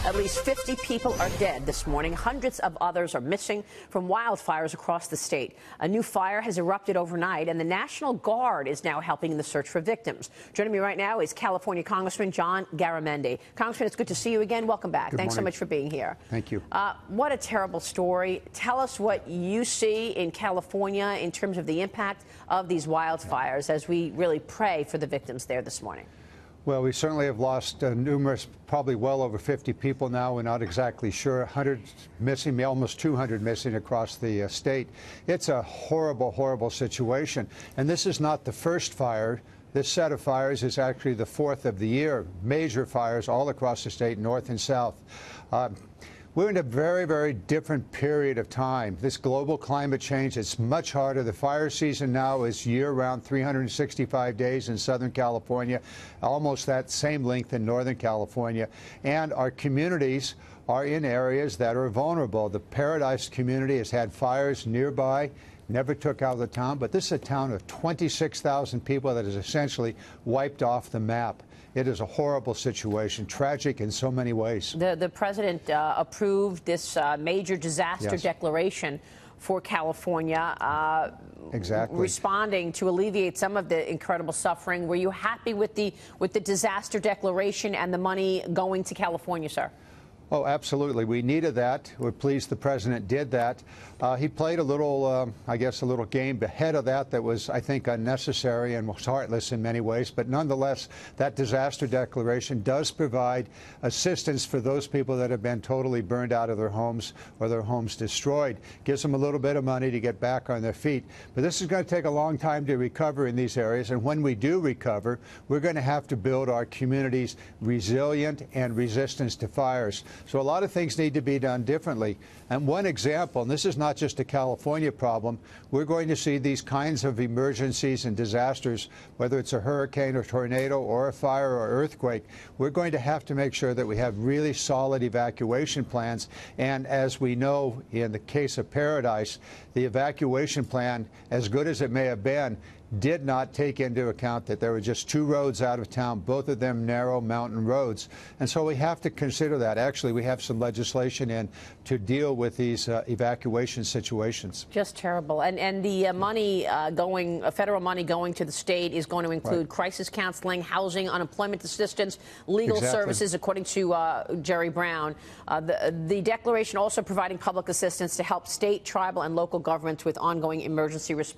At least 50 people are dead this morning. Hundreds of others are missing from wildfires across the state. A new fire has erupted overnight, and the National Guard is now helping in the search for victims. Joining me right now is California Congressman John Garamendi. Congressman, it's good to see you again. Welcome back. Thanks so much for being here. Thank you. What a terrible story. Tell us what you see in California in terms of the impact of these wildfires as we really pray for the victims there this morning. Well, we certainly have lost numerous, probably well over 50 people now. We're not exactly sure. 100 missing, almost 200 missing across the state. It's a horrible, horrible situation. And this is not the first fire. This set of fires is actually the fourth of the year. Major fires all across the state, north and south. We're in a very, very different period of time. This global climate change, it's much harder. The fire season now is year-round, 365 days in Southern California, almost that same length in Northern California. And our communities are in areas that are vulnerable. The Paradise community has had fires nearby, never took out of the town, but this is a town of 26,000 people that is essentially wiped off the map. It is a horrible situation, tragic in so many ways. The president approved this major disaster declaration for California, responding to alleviate some of the incredible suffering. Were you happy with the disaster declaration and the money going to California, sir? Oh, absolutely. We needed that. We're pleased the president did that. He played a little, I guess, a little game ahead of that was, I think, unnecessary and was heartless in many ways. But nonetheless, that disaster declaration does provide assistance for those people that have been totally burned out of their homes or their homes destroyed. Gives them a little bit of money to get back on their feet. But this is going to take a long time to recover in these areas. And when we do recover, we're going to have to build our communities resilient and resistant to fires. So a lot of things need to be done differently. And one example, and this is not just a California problem, we're going to see these kinds of emergencies and disasters, whether it's a hurricane or tornado or a fire or earthquake, we're going to have to make sure that we have really solid evacuation plans. And as we know, in the case of Paradise, the evacuation plan, as good as it may have been, did not take into account that there were just two roads out of town, both of them narrow mountain roads. And so we have to consider that. Actually, we have some legislation in to deal with these evacuation situations. Just terrible. And the money federal money going to the state is going to include crisis counseling, housing, unemployment assistance, legal services, according to Jerry Brown. The declaration also providing public assistance to help state, tribal, and local governments with ongoing emergency response.